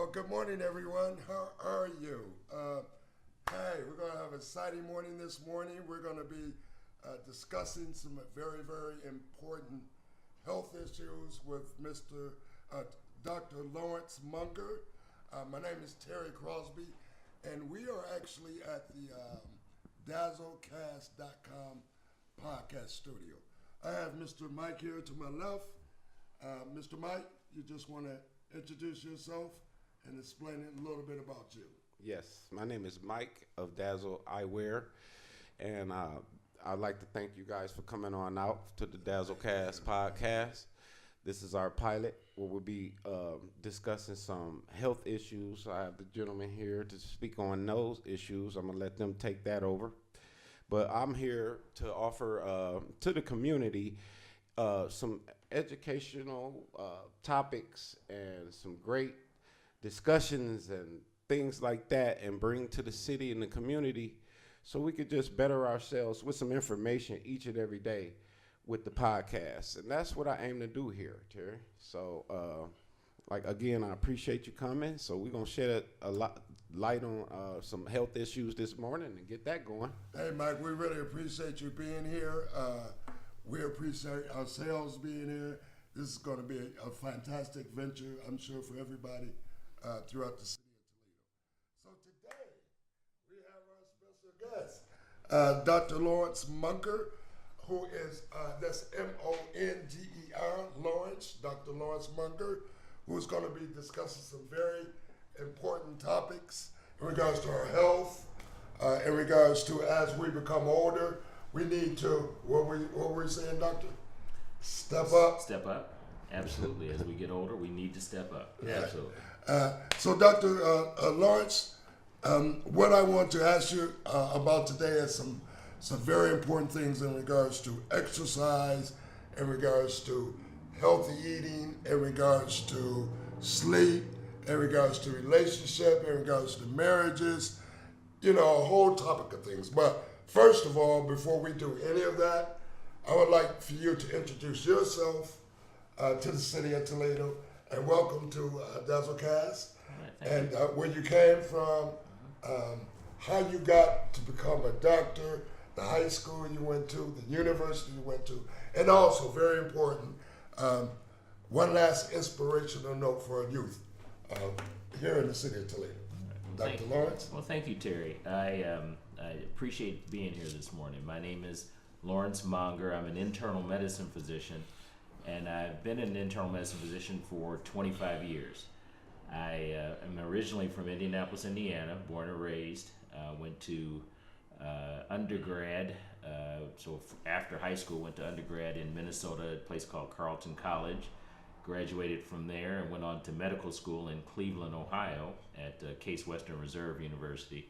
Well, good morning, everyone. How are you? Hey, we're going to have an exciting morning this morning. We're going to be discussing some very, very important health issues with Dr. Lawrence Monger. My name is Terry Crosby, and we are actually at the Dasslecast.com podcast studio. I have Mr. Mike here to my left. Mr. Mike, you just want to introduce yourself and explain a little bit about you. Yes, my name is Mike of Dazzle Eyewear, and I'd like to thank you guys for coming on out to the Dazzlecast podcast. This is our pilot where we'll be discussing some health issues. I have the gentleman here to speak on those issues. I'm going to let them take that over. But I'm here to offer to the community some educational topics and some great discussions and things like that, and bring to the city and the community so we could just better ourselves with some information each and every day with the podcast. And that's what I aim to do here, Terry. So again, I appreciate you coming. So we're going to shed a lot light on some health issues this morning and get that going. Hey, Mike, we really appreciate you being here. We appreciate ourselves being here. This is going to be a fantastic venture, I'm sure, for everybody throughout the city of Toledo. So today, we have our special guest, Dr. Lawrence Monger, who is, that's M-O-N-G-E-R, Lawrence, Dr. Lawrence Monger, who's going to be discussing some very important topics in regards to our health, in regards to as we become older, we need to, what were we saying, Doctor? Step up. Step up. Absolutely. As we get older, we need to step up. Yeah. Absolutely. So, Dr. Lawrence, what I want to ask you about today is some very important things in regards to exercise, in regards to healthy eating, in regards to sleep, in regards to relationship, in regards to marriages, a whole topic of things. But first of all, before we do any of that, I would like for you to introduce yourself to the city of Toledo, and welcome to Dazzlecast, and where you came from, how you got to become a doctor, the high school you went to, the university you went to, and also, very important, one last inspirational note for our youth here in the city of Toledo. Well, Dr. Lawrence? Well, thank you, Terry. I appreciate being here this morning. My name is Lawrence Monger. I'm an internal medicine physician, and I've been an internal medicine physician for 25 years. I am originally from Indianapolis, Indiana, born and raised. Went to undergrad, after high school, went to undergrad in Minnesota at a place called Carleton College. Graduated from there and went on to medical school in Cleveland, Ohio at Case Western Reserve University.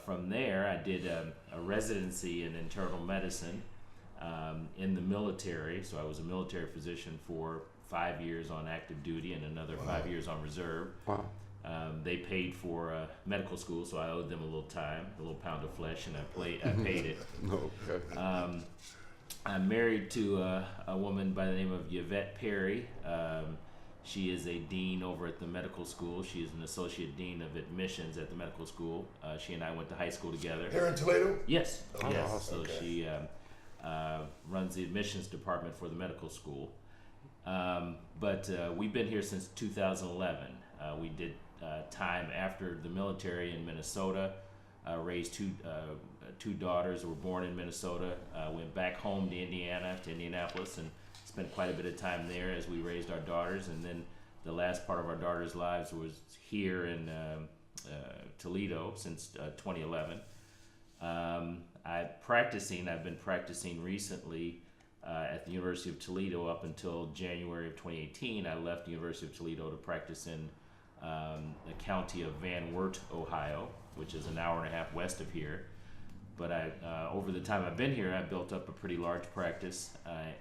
From there, I did a residency in internal medicine in the military. So I was a military physician for 5 years on active duty and another 5 years on reserve. Wow. They paid for medical school, so I owed them a little time, a little pound of flesh, and I paid it. Okay. I'm married to a woman by the name of Yvette Perry. She is a dean over at the medical school. She is an associate dean of admissions at the medical school. She and I went to high school together. Here in Toledo? Yes. Oh, yes. awesome. So she runs the admissions department for the medical school. But we've been here since 2011. We did time after the military in Minnesota. Raised two daughters who were born in Minnesota. Went back home to Indianapolis, and spent quite a bit of time there as we raised our daughters. And then the last part of our daughters' lives was here in Toledo since 2011. I've been practicing recently at the University of Toledo up until January of 2018. I left the University of Toledo to practice in the county of Van Wert, Ohio, which is an hour and a half west of here. But over the time I've been here, I've built up a pretty large practice,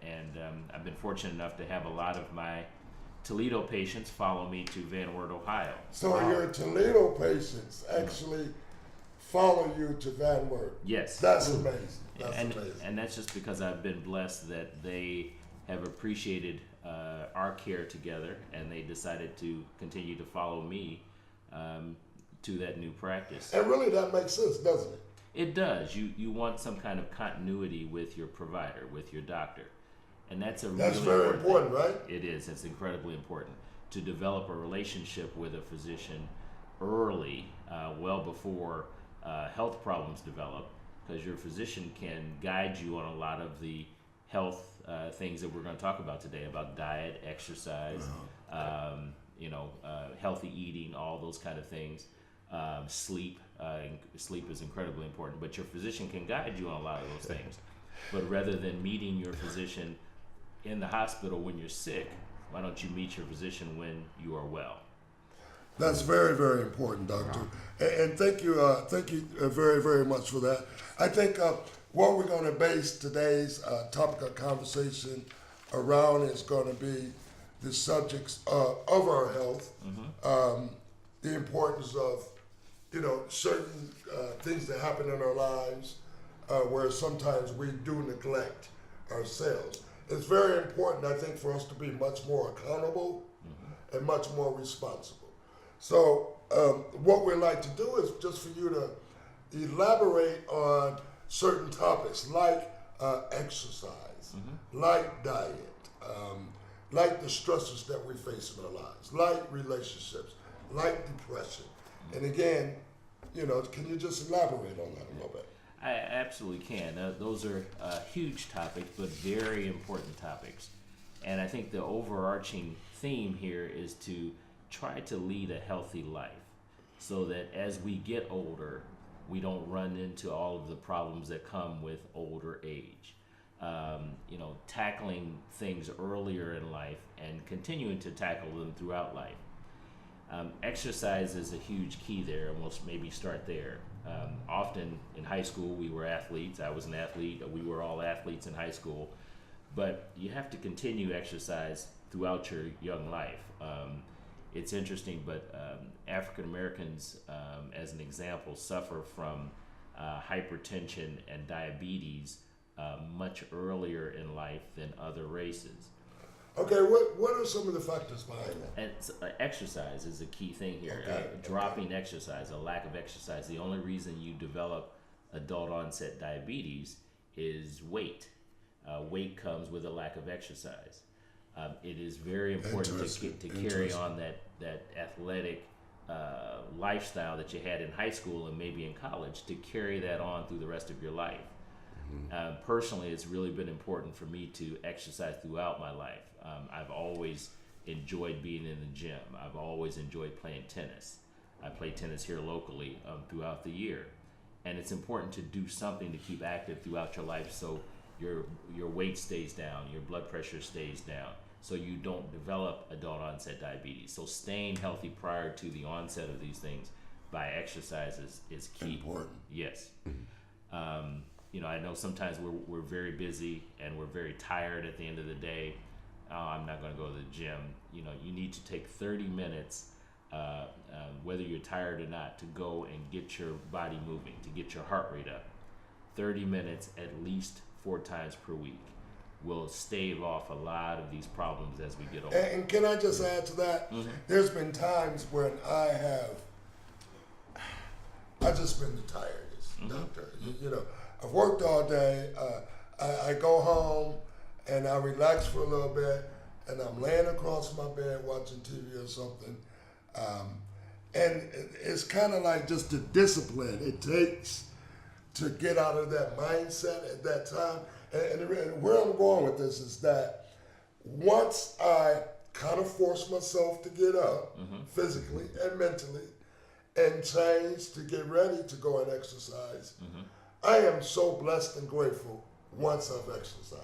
and I've been fortunate enough to have a lot of my Toledo patients follow me to Van Wert, Ohio. So your Toledo patients actually follow you to Van Wert? Yes. That's amazing. That's and amazing. And that's just because I've been blessed that they have appreciated our care together, and they decided to continue to follow me to that new practice. And really, that makes sense, doesn't it? It does. You want some kind of continuity with your provider, with your doctor, and that's That's really very important, thing. right? It is. It's incredibly important to develop a relationship with a physician early, well before health problems develop, because your physician can guide you on a lot of the health things that we're going to talk about today, about diet, exercise, healthy eating, all those kind of things. Sleep. Sleep is incredibly important, but your physician can guide you on a lot of those things. But rather than meeting your physician in the hospital when you're sick, why don't you meet your physician when you are well? That's very, very important, Doctor. And thank you very, very much for that. I think what we're going to base today's topic of conversation around is going to be the subjects of our health, the importance of certain things that happen in our lives where sometimes we do neglect ourselves. It's very important, I think, for us to be much more accountable and much more responsible. So what we'd like to do is just for you to elaborate on certain topics like exercise, like diet, like the stresses that we face in our lives, like relationships, like depression. And again, can you just elaborate on that a little bit? I absolutely can. Those are huge topics, but very important topics. And I think the overarching theme here is to try to lead a healthy life so that as we get older, we don't run into all of the problems that come with older age. Tackling things earlier in life and continuing to tackle them throughout life. Exercise is a huge key there, and we'll maybe start there. Often in high school, we were athletes. I was an athlete. We were all athletes in high school. But you have to continue exercise throughout your young life. It's interesting, but African Americans, as an example, suffer from hypertension and diabetes much earlier in life than other races. Okay, what are some of the factors behind that? And exercise is a key thing here. Okay, dropping exercise, a lack of exercise. The only reason you develop adult onset diabetes is weight. Weight comes with a lack of exercise. It is very important to carry on that athletic lifestyle that you had in high school and maybe in college, to carry that on through the rest of your life. Personally, it's really been important for me to exercise throughout my life. I've always enjoyed being in the gym. I've always enjoyed playing tennis. I play tennis here locally throughout the year. And it's important to do something to keep active throughout your life so your weight stays down, your blood pressure stays down, so you don't develop adult onset diabetes. So staying healthy prior to the onset of these things by exercise is key. Important. Yes. I know sometimes we're very busy and we're very tired at the end of the day. Oh, I'm not going to go to the gym. You need to take 30 minutes, whether you're tired or not, to go and get your body moving, to get your heart rate up. 30 minutes at least 4 times per week will stave off a lot of these problems as we get older. And can I just add to that? There's been times when I've just been the tiredest, doctor. I've worked all day. I go home and I relax for a little bit, and I'm laying across my bed watching TV or something. And it's kind of like just the discipline it takes to get out of that mindset at that time. And where I'm going with this is that once I kind of force myself to get up physically and mentally and change to get ready to go and exercise, I am so blessed and grateful once I've exercised.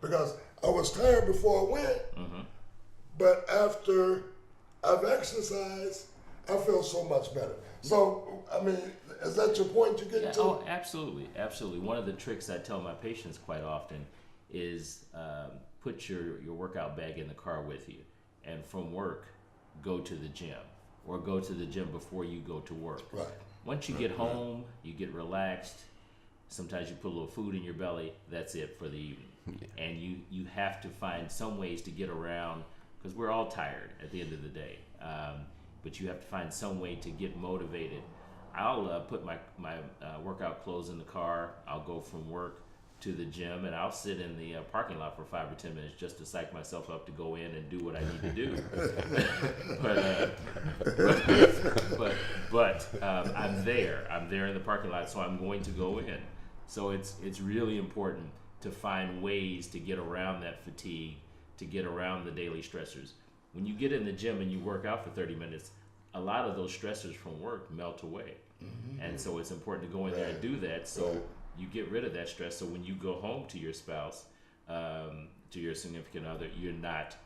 Because I was tired before I went, but after I've exercised, I feel so much better. So, I mean, is that your point you're getting to? Oh, absolutely, absolutely. One of the tricks I tell my patients quite often is put your workout bag in the car with you, and from work, go to the gym, or go to the gym before you go to work. Right. Once you get home, you get relaxed, Sometimes you put a little food in your belly. That's it for the evening. And you have to find some ways to get around, because we're all tired at the end of the day. But you have to find some way to get motivated. I'll put my workout clothes in the car. I'll go from work to the gym, and I'll sit in the parking lot for 5 or 10 minutes just to psych myself up to go in and do what I need to do. but I'm there. I'm there in the parking lot, so I'm going to go in. So it's really important to find ways to get around that fatigue, to get around the daily stressors. When you get in the gym and you work out for 30 minutes, a lot of those stressors from work melt away. And so it's important to go in there and do that, so you get rid of that stress. So when you go home to your spouse, to your significant other, you're not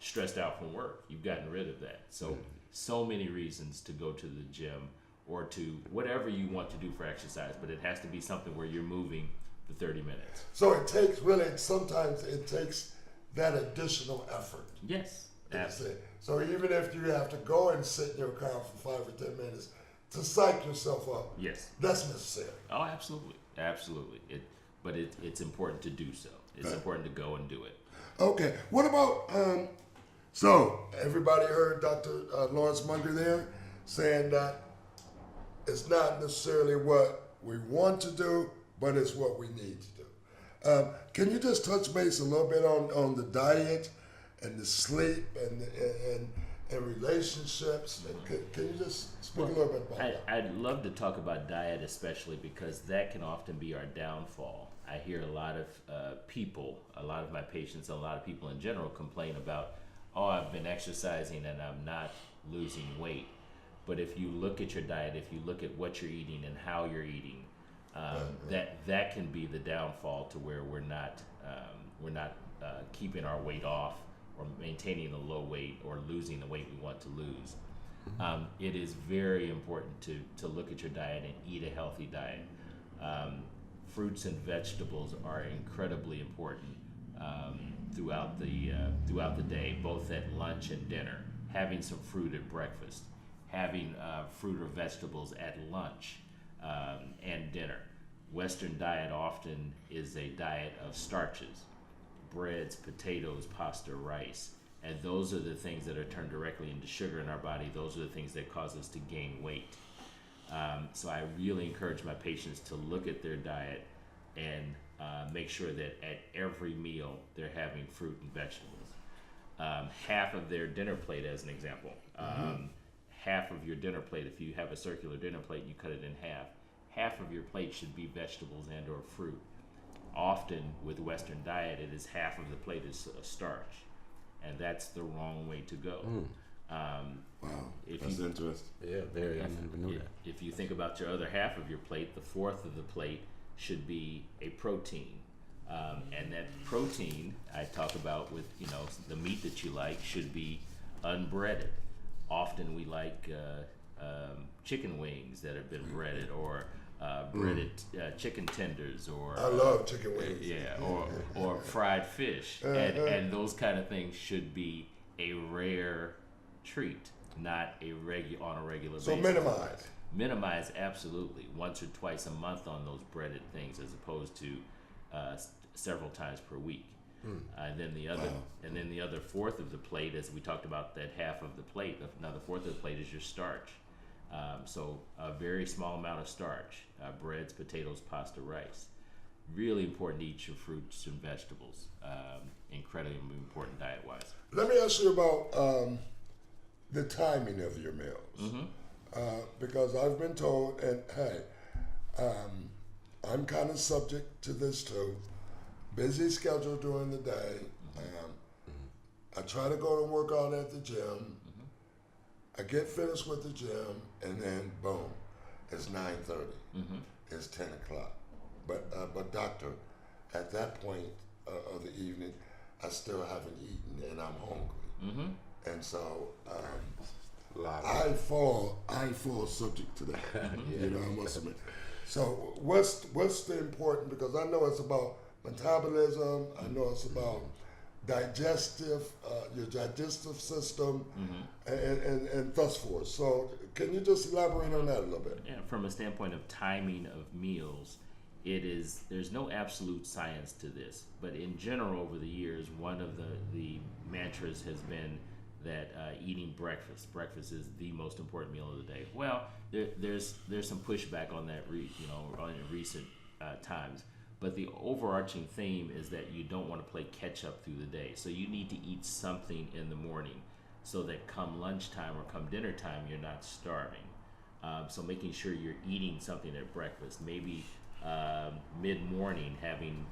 stressed out from work. You've gotten rid of that. So many reasons to go to the gym or to whatever you want to do for exercise, but it has to be something where you're moving for 30 minutes. So it takes sometimes it takes that additional effort. Yes, absolutely. So even if you have to go and sit in your car for 5 or 10 minutes to psych yourself up, yes, that's necessary. Oh, absolutely. But it's important to do so. It's important to go and do it. Okay. What about so everybody heard Dr. Lawrence Monger there saying that it's not necessarily what we want to do, but it's what we need to do. Can you just touch base a little bit on the diet and the sleep and relationships? And can you just speak a little bit about that? I'd love to talk about diet, especially because that can often be our downfall. I hear a lot of people, a lot of my patients, a lot of people in general complain about, oh, I've been exercising and I'm not losing weight. But if you look at your diet, if you look at what you're eating and how you're eating, that can be the downfall to where we're not keeping our weight off or maintaining a low weight or losing the weight we want to lose. It is very important to look at your diet and eat a healthy diet. Fruits and vegetables are incredibly important throughout the day, both at lunch and dinner. Having some fruit at breakfast, having fruit or vegetables at lunch and dinner. Western diet often is a diet of starches, breads, potatoes, pasta, rice, and those are the things that are turned directly into sugar in our body. Those are the things that cause us to gain weight. So I really encourage my patients to look at their diet and make sure that at every meal they're having fruit and vegetables. Half of their dinner plate, as an example, half of your dinner plate, if you have a circular dinner plate and you cut it in half of your plate should be vegetables and or fruit. Often with Western diet, it is half of the plate is starch, and that's the wrong way to go. Wow, that's interesting. Yeah, very. I never knew that. If you think about your other half of your plate, the fourth of the plate should be a protein. And that protein I talk about with, the meat that you like should be unbreaded. Often we like chicken wings that have been breaded, or breaded chicken tenders, or I love chicken wings. or fried fish, and those kind of things should be a rare treat, not on a regular basis. So minimize, absolutely, once or twice a month on those breaded things, as opposed to several times per week. And then the other fourth of the plate, as we talked about, that half of the plate, another fourth of the plate is your starch. So a very small amount of starch, breads, potatoes, pasta, rice. Really important to eat your fruits and vegetables. Incredibly important diet-wise. Let me ask you about the timing of your meals. Because I've been told, and hey, I'm kind of subject to this too. Busy schedule during the day. I try to go and work out at the gym. I get finished with the gym, and then boom, it's 9:30. It's 10 o'clock. But doctor, at that point of the evening, I still haven't eaten, and I'm hungry. And so I fall subject to that. I must admit. So what's the important? Because I know it's about metabolism. I know it's about your digestive system, and thus forth. So can you just elaborate on that a little bit? Yeah, from a standpoint of timing of meals, there's no absolute science to this, but in general over the years, one of the mantras has been that eating breakfast is the most important meal of the day. Well, there's some pushback on that, on recent times. But the overarching theme is that you don't want to play catch up through the day. So you need to eat something in the morning so that come lunchtime or come dinner time, you're not starving. So making sure you're eating something at breakfast, maybe mid-morning having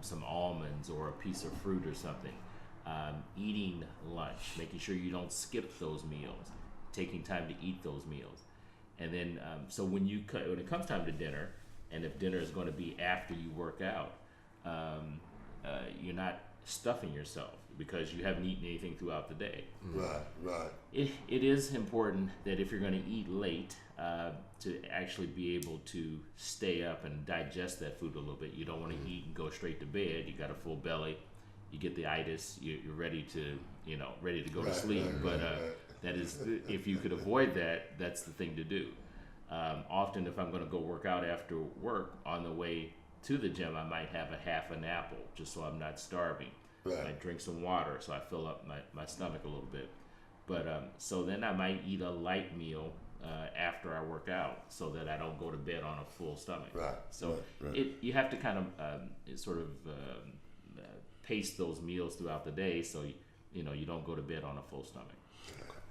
some almonds or a piece of fruit or something. Eating lunch, making sure you don't skip those meals, taking time to eat those meals. And then, so when it comes time to dinner, and if dinner is going to be after you work out, you're not stuffing yourself because you haven't eaten anything throughout the day. Right. It is important that if you're going to eat late, to actually be able to stay up and digest that food a little bit. You don't want to eat and go straight to bed. You got a full belly, you get the itis, you're ready to go to sleep. But that is, if you could avoid that, that's the thing to do. Often if I'm going to go work out after work, on the way to the gym, I might have a half an apple just so I'm not starving. I drink some water so I fill up my stomach a little bit. But so then I might eat a light meal after I work out so that I don't go to bed on a full stomach. So you have to kind of sort of pace those meals throughout the day so you don't go to bed on a full stomach.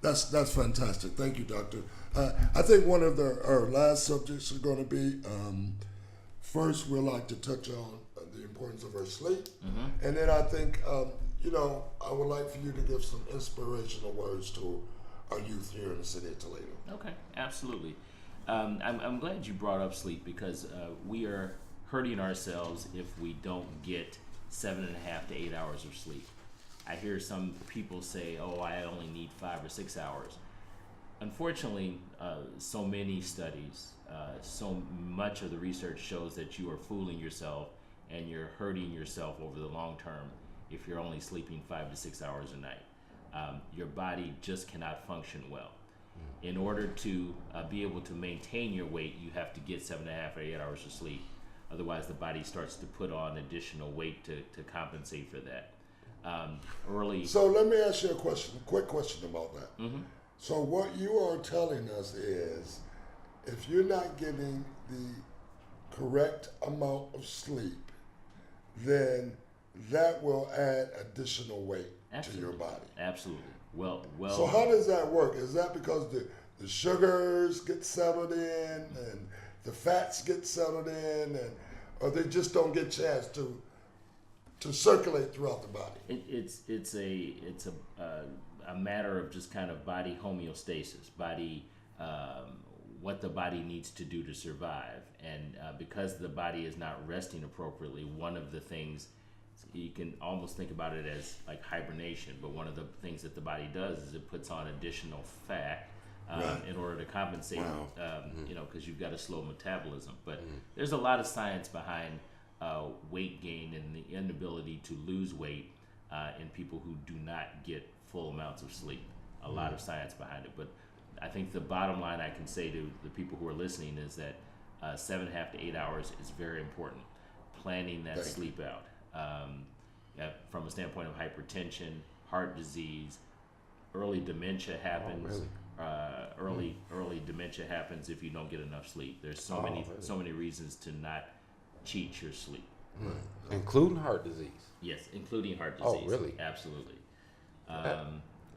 That's fantastic. Thank you, Doctor. I think one of our last subjects are going to be, first we'd like to touch on the importance of our sleep. And then I think, I would like for you to give some inspirational words to our youth here in the city of Toledo. Okay, absolutely. I'm glad you brought up sleep because we are hurting ourselves if we don't get 7.5 to 8 hours of sleep. I hear some people say, oh, I only need 5 or 6 hours. Unfortunately, so many studies, so much of the research shows that you are fooling yourself and you're hurting yourself over the long term if you're only sleeping 5 to 6 hours a night. Your body just cannot function well. In order to be able to maintain your weight, you have to get 7.5 or 8 hours of sleep. Otherwise, the body starts to put on additional weight to compensate for that. Early. So let me ask you a quick question about that. So what you are telling us is, if you're not getting the correct amount of sleep, then that will add additional weight to your body. Absolutely. Well. So how does that work? Is that because the sugars get settled in and the fats get settled in, or they just don't get a chance to circulate throughout the body? It's a matter of just kind of body homeostasis, what the body needs to do to survive, and because the body is not resting appropriately, one of the things you can almost think about it as like hibernation, but one of the things that the body does is it puts on additional fat in order to compensate, because you've got a slow metabolism. But there's a lot of science behind weight gain and the inability to lose weight in people who do not get full amounts of sleep. A lot of science behind it. But I think the bottom line I can say to the people who are listening is that 7.5 to 8 hours is very important. Planning that sleep out. From a standpoint of hypertension, heart disease, early dementia happens. Early dementia happens if you don't get enough sleep. There's so many reasons to not cheat your sleep. Including heart disease. Yes, including heart disease. Oh, really? Absolutely. That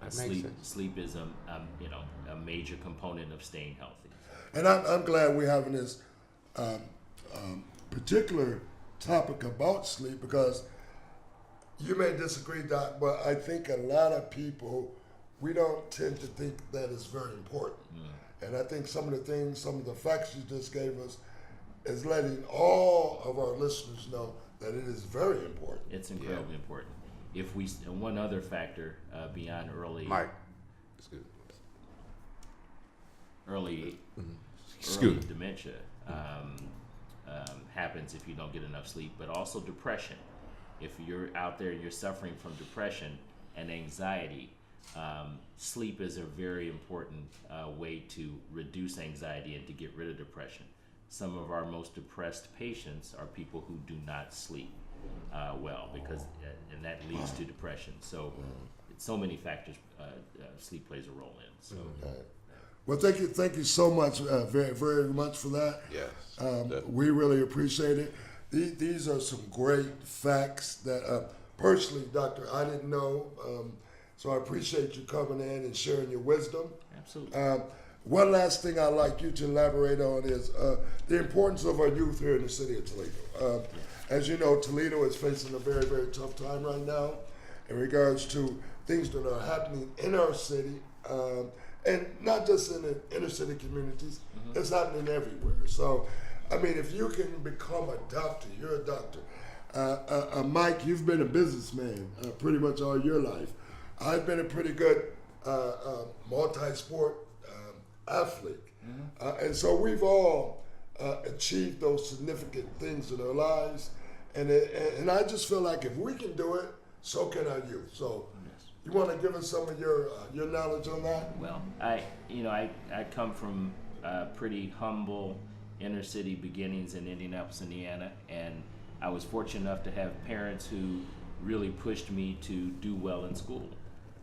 makes sense. Sleep is a major component of staying healthy. And I'm glad we're having this particular topic about sleep, because you may disagree, Doc, but I think a lot of people, we don't tend to think that it's very important. And I think some of the facts you just gave us is letting all of our listeners know that it is very important. It's incredibly important. And one other factor beyond early dementia happens if you don't get enough sleep, but also depression. if you're out there and you're suffering from depression and anxiety, sleep is a very important way to reduce anxiety and to get rid of depression. Some of our most depressed patients are people who do not sleep well, because and that leads to depression. So, so many factors sleep plays a role in. So, well, thank you so much, very very much for that. Yes, we really appreciate it. These are some great facts that personally, Doctor, I didn't know. So I appreciate you coming in and sharing your wisdom. absolutely. One last thing I'd like you to elaborate on is the importance of our youth here in the city of Toledo. As you know, Toledo is facing a very, very tough time right now in regards to things that are happening in our city, and not just in the inner city communities, it's happening everywhere. So, I mean, if you can become a doctor, you're a doctor. Mike, you've been a businessman pretty much all your life. I've been a pretty good multi-sport athlete. And so we've all achieved those significant things in our lives. And I just feel like if we can do it, so can our youth. So you want to give us some of your knowledge on that? Well, I come from pretty humble inner city beginnings in Indianapolis, Indiana, and I was fortunate enough to have parents who really pushed me to do well in school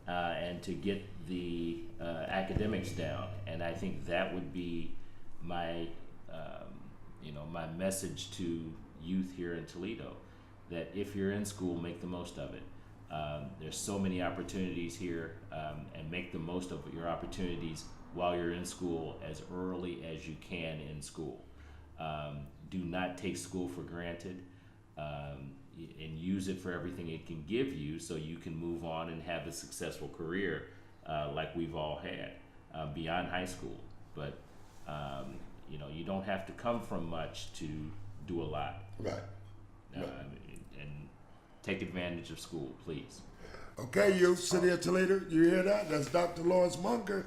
and to get the academics down. And I think that would be my my message to youth here in Toledo, that if you're in school, make the most of it. There's so many opportunities here, and make the most of your opportunities while you're in school as early as you can in school. Do not take school for granted, and use it for everything it can give you, so you can move on and have a successful career like we've all had beyond high school. But you don't have to come from much to do a lot. Right. And take advantage of school, please. Okay, youth, City of Toledo, you hear that? That's Dr. Lawrence Monger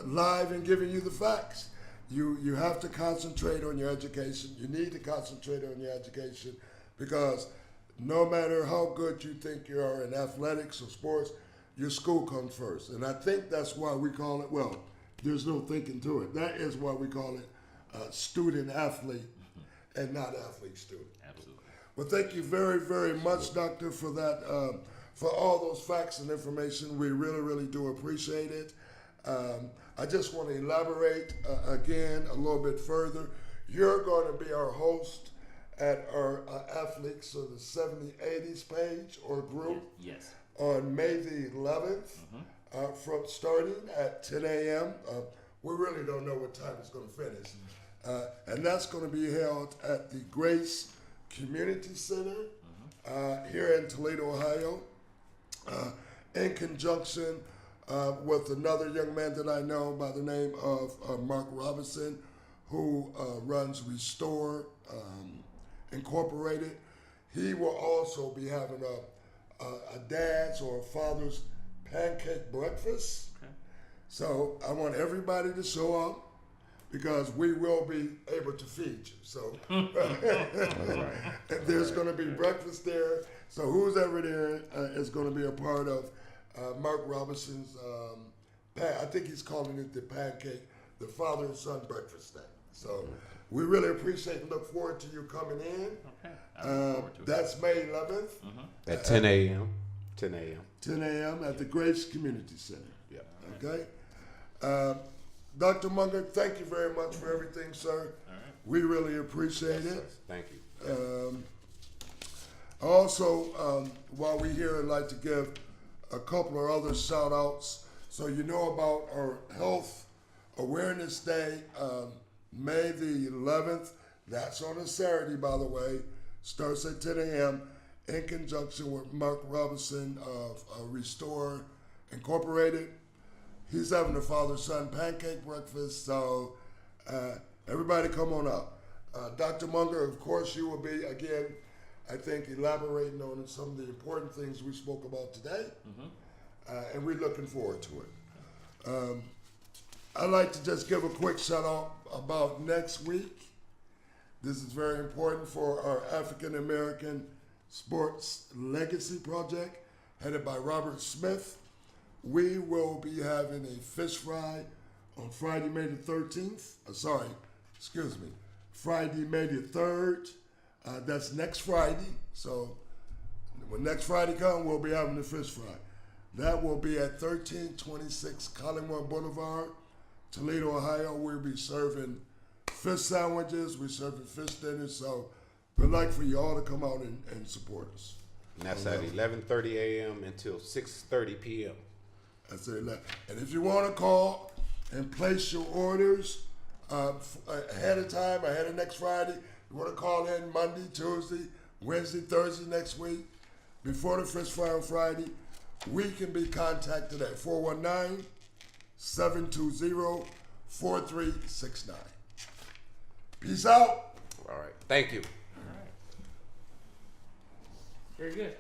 live and giving you the facts. You have to concentrate on your education. You need to concentrate on your education, because no matter how good you think you are in athletics or sports, your school comes first. And I think that's why we call it, well, there's no thinking to it. That is why we call it student athlete and not athlete student. Absolutely. Well, thank you very, very much, Doctor, for that, for all those facts and information. We really, really do appreciate it. I just want to elaborate again a little bit further. You're going to be our host at our Athletes of the 7080s page or group. Yes. On May the 11th, from starting at 10 a.m. We really don't know what time it's going to finish. And that's going to be held at the Grace Community Center here in Toledo, Ohio, in conjunction with another young man that I know by the name of Mark Robinson, who runs Restore Incorporated. He will also be having a dad's or a father's pancake breakfast. Okay. So I want everybody to show up, because we will be able to feed you. So there's going to be breakfast there. So who's ever there is going to be a part of Mark Robinson's, I think he's calling it the father and son breakfast thing. So we really appreciate and look forward to you coming in. Okay. I look forward to it. That's May 11th. at 10 a.m. 10 a.m. 10 a.m. at the Grace Community Center. Yeah. Okay? Dr. Munger, thank you very much for everything, sir. All right. We really appreciate it. Thank you. Also, while we're here, I'd like to give a couple of other shout outs. So you know about our Health Awareness Day, May the 11th. That's on a Saturday, by the way. Starts at 10 a.m. in conjunction with Mark Robinson of Restore Incorporated. He's having a father-son pancake breakfast, so everybody come on up. Dr. Munger, of course, you will be, again, I think, elaborating on some of the important things we spoke about today, and we're looking forward to it. I'd like to just give a quick shout-out about next week. This is very important for our African-American Sports Legacy Project, headed by Robert Smith. We will be having a fish fry on Friday, May the 13th. Friday, May the 3rd. That's next Friday. So when next Friday comes, we'll be having the fish fry. That will be at 1326 Collingwood Boulevard, Toledo, Ohio. We'll be serving fish sandwiches. We're serving fish dinners. So we'd like for you all to come out and support us. And that's at 11:30 a.m. until 6:30 p.m. That's it. And if you want to call and place your orders ahead of time, ahead of next Friday, you want to call in Monday, Tuesday, Wednesday, Thursday next week, before the fish fry on Friday, we can be contacted at 419-720-4369. Peace out. All right. Thank you. Very good.